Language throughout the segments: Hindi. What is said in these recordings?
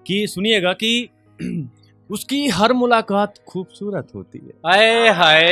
कि सुनिएगा कि उसकी हर मुलाकात खूबसूरत होती है। आए हाय,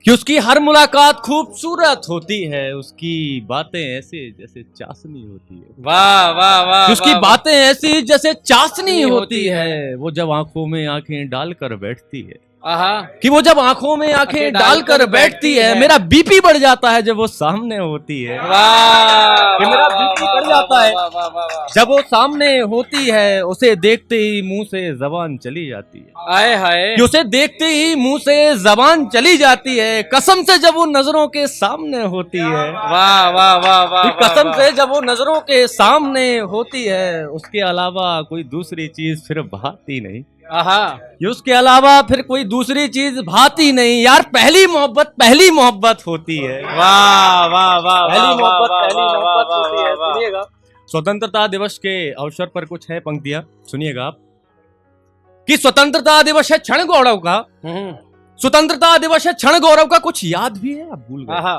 कि उसकी हर मुलाकात खूबसूरत होती है, उसकी बातें ऐसे जैसे चाशनी होती है। वाह वाह वाह, कि उसकी वाह, वाह। बातें ऐसी जैसे चाशनी होती होती है। है। वो जब आंखों में आंखें डालकर बैठती है, आहा, कि वो जब आंखों में आंखें आंखें डालकर डालकर बैठती बैठती है, है। मेरा बीपी बढ़ जाता है जब वो सामने होती है। वाह कि मेरा वाह, बीपी वाह, बढ़ वाह, जाता वाह, है वाह, वाह, वाह, वाह। जब वो सामने होती है। उसे देखते ही मुंह से जबान चली जाती है। आए हाय, कि उसे देखते ही मुंह से जबान चली जाती है। कसम से जब वो नजरों के सामने होती है। वाह वाह वाह वाह, कि कसम वाह, से जब वो नजरों के सामने होती है, उसके अलावा कोई दूसरी चीज फिर भाती नहीं। आहा, कि उसके अलावा फिर कोई दूसरी चीज भाती नहीं। यार पहली मोहब्बत होती है। वाह वाह वाह, पहली वाह, वाह, मोहब्बत वाह, वाह, वाह, होती है। वाह, वाह। सुनिएगा, स्वतंत्रता दिवस के अवसर पर कुछ है पंक्तियां, सुनिएगा आप। कि स्वतंत्रता दिवस है क्षण गौरव का, स्वतंत्रता दिवस है क्षण गौरव का, कुछ याद भी है आप भूल गए। आहा,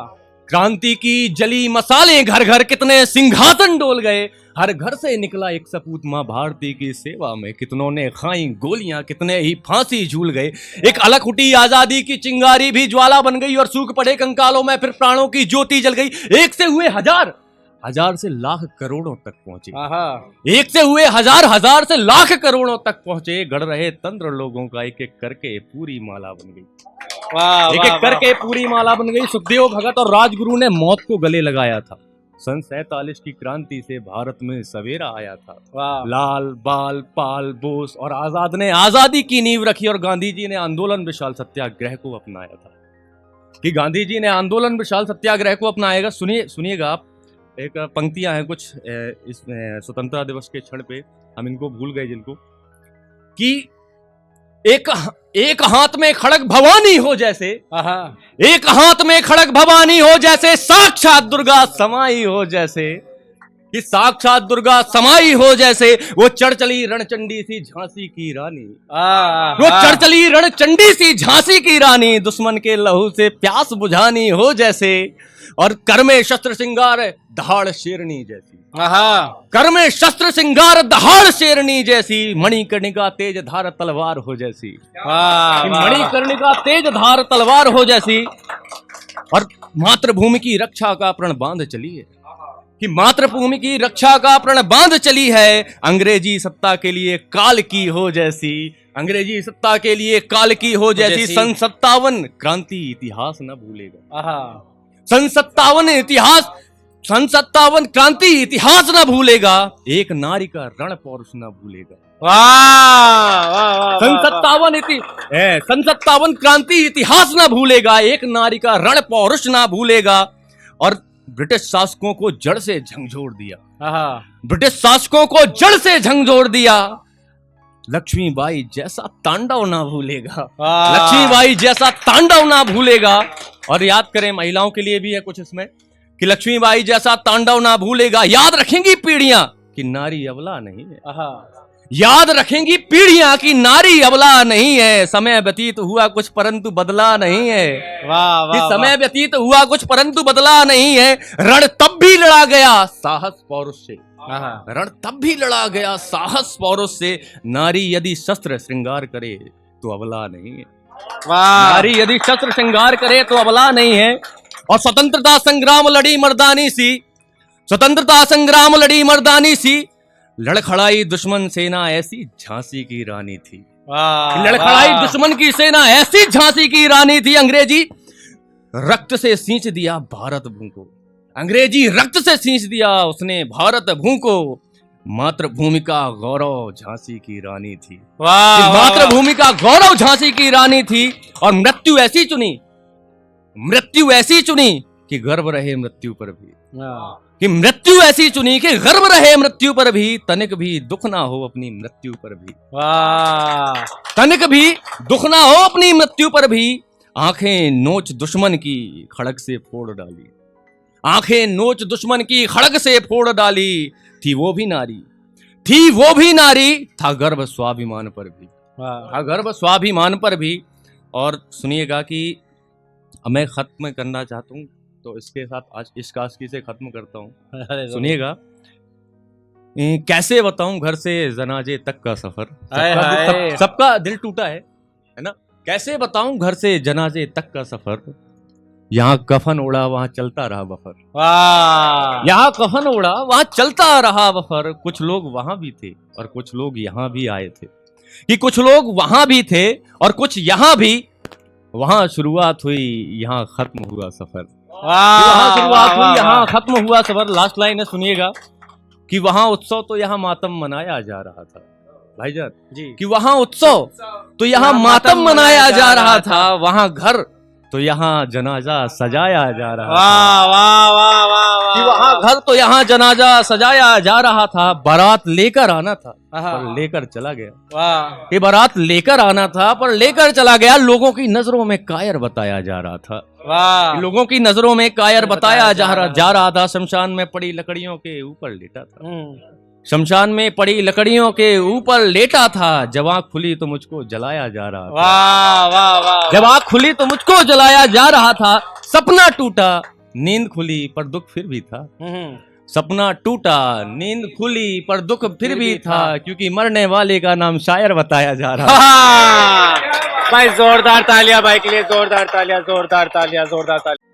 क्रांति की जली मसालें घर घर, कितने सिंहासन डोल गए। हर घर से निकला एक सपूत मां भारती की सेवा में, कितनों ने खाई गोलियां, कितने ही फांसी झूल गए। एक अलग उठी आजादी की चिंगारी भी ज्वाला बन गई, और सूख पड़े कंकालों में फिर प्राणों की ज्योति जल गई। एक से हुए हजार, हजार से लाख करोड़ों तक पहुंचे। आहा, एक से हुए हजार, हजार से लाख करोड़ों तक पहुंचे। गढ़ रहे तंत्र लोगों का, एक एक करके पूरी माला बन गई। वाह एक वाह, एक करके पूरी माला बन गई। सुखदेव भगत और राजगुरु ने मौत को गले लगाया था। सन 47 की क्रांति से भारत में सवेरा आया था। वाह, लाल बाल पाल बोस और आजाद ने आजादी की नींव रखी, और गांधी जी ने आंदोलन विशाल सत्याग्रह को अपनाया था। कि गांधी जी ने आंदोलन विशाल सत्याग्रह को अपनाएगा। सुनिएगा आप, एक पंक्तियां हैं कुछ इस स्वतंत्रता दिवस के क्षण पे, हम इनको भूल गए जिनको। कि एक हाथ में खड़ग भवानी हो जैसे, आहा, एक हाथ में खड़ग भवानी हो जैसे, साक्षात दुर्गा समाई हो जैसे। कि साक्षात दुर्गा समाई हो जैसे, वो चढ़ चली रणचंडी सी झांसी की रानी। वो चढ़ चली रणचंडी सी झांसी की रानी, दुश्मन के लहू से प्यास बुझानी हो जैसे। और कर में शस्त्र श्रृंगार दहाड़ शेरनी जैसी। आहा, कर में शस्त्र श्रृंगार दहाड़ शेरनी जैसी, मणिकर्णिका तेज धार तलवार हो जैसी। वाह, मणिकर्णिका तेज धार तलवार हो जैसी। और मातृभूमि की रक्षा का प्रण बांध चली है। कि मातृभूमि की रक्षा का प्रण बांध चली है, अंग्रेजी सत्ता के लिए काल की हो जैसी। अंग्रेजी सत्ता के लिए काल की हो जैसी। सन 57 क्रांति इतिहास न भूलेगा। आहा, सन 57 क्रांति इतिहास न भूलेगा। एक नारी का रण पौरुष न भूलेगा। वाह वाह, वाह, सन 57 क्रांति इतिहास न भूलेगा। एक नारी का रण पौरुष न भूलेगा। और ब्रिटिश शासकों को जड़ से झंझोड़ दिया। आहा, ब्रिटिश शासकों को जड़ से झंझोड़ दिया। लक्ष्मीबाई जैसा तांडव ना भूलेगा। लक्ष्मीबाई जैसा तांडव ना भूलेगा। और याद करें, महिलाओं के लिए भी है कुछ इसमें, कि लक्ष्मीबाई जैसा तांडव ना भूलेगा। याद रखेंगी पीढ़ियां कि नारी अबला नहीं है। आहा, याद रखेंगी पीढ़ियां कि नारी अबला नहीं है। समय व्यतीत हुआ कुछ परंतु बदला नहीं है। वाह कि वाह, समय व्यतीत हुआ कुछ परंतु बदला नहीं है। रण तब भी लड़ा गया साहस पौरुष से। आहा, रण तब भी लड़ा गया साहस पौरुष से। नारी यदि शस्त्र श्रृंगार करे तो अबला नहीं है। वाह, नारी यदि शस्त्र श्रृंगार करे तो अबला नहीं है। और स्वतंत्रता संग्राम लड़ी मर्दानी सी, स्वतंत्रता संग्राम लड़ी मर्दानी सी, लड़खड़ाई दुश्मन सेना ऐसी झांसी की रानी थी। लड़खड़ाई दुश्मन की सेना ऐसी झांसी की रानी थी। अंग्रेजी रक्त से सींच दिया भारत भूमि को। अंग्रेजी रक्त से सींच दिया उसने भारत भूमि को। मातृभूमि का गौरव झांसी की रानी थी। मातृभूमि का गौरव झांसी की रानी थी। और मृत्यु ऐसी चुनी कि गर्व रहे मृत्यु पर भी। कि मृत्यु ऐसी चुनी कि गर्व रहे मृत्यु पर भी, तनिक भी दुख ना हो अपनी मृत्यु पर भी। तनिक भी दुख ना हो अपनी मृत्यु पर भी। आंखें नोच दुश्मन की खड़ग से फोड़ डाली। आंखें नोच दुश्मन की खड़ग से फोड़ डाली। थी वो भी नारी, था गर्व स्वाभिमान पर भी। था गर्व स्वाभिमान पर भी। और सुनिएगा कि मैं खत्म करना चाहता हूं, तो इसके साथ आज इश्क आशिकी से खत्म करता हूं। सुनिएगा कैसे बताऊं घर से जनाजे तक का सफर। हाय हाय। सबका दिल टूटा है ना। कैसे बताऊं घर से जनाजे तक का सफर। यहाँ कफन उड़ा वहां चलता रहा बफर। वाह यहाँ कफन उड़ा वहां चलता रहा बफर। कुछ लोग वहां भी थे और कुछ लोग यहाँ भी आए थे, कि कुछ लोग वहां भी थे और कुछ यहाँ भी। वहां शुरुआत हुई यहाँ खत्म हुआ सफर। वहां शुरुआत हुई यहाँ खत्म हुआ सफर। लास्ट लाइन है, सुनिएगा कि वहां उत्सव तो यहाँ मातम मनाया जा रहा था। भाईजान जी कि वहां उत्सव तो यहाँ मातम मनाया जा रहा था। वहां घर तो यहाँ जनाजा सजाया जा रहा था। वाह वाह वाह वाह कि वाह वहां घर तो यहाँ जनाजा सजाया जा रहा था। बारात लेकर आना था हाँ। पर लेकर चला गया। वाह ये बारात लेकर आना था पर लेकर चला गया। लोगों की नजरों में कायर बताया जा रहा था। वाह लोगों की नजरों में कायर बताया जा रहा था। शमशान में पड़ी लकड़ियों के ऊपर लेटा था। शमशान में पड़ी लकड़ियों के ऊपर लेटा था। जब आँख खुली तो मुझको जलाया जा रहा था। वाह वाह वाह जब आँख खुली तो मुझको जलाया जा रहा था। सपना टूटा नींद खुली पर दुख फिर भी था। सपना टूटा नींद खुली पर दुख फिर भी था, क्योंकि मरने वाले का नाम शायर बताया जा रहा है। भाई जोरदार तालियां भाई के लिए, जोरदार तालियां, जोरदार तालियां, जोरदार तालियां।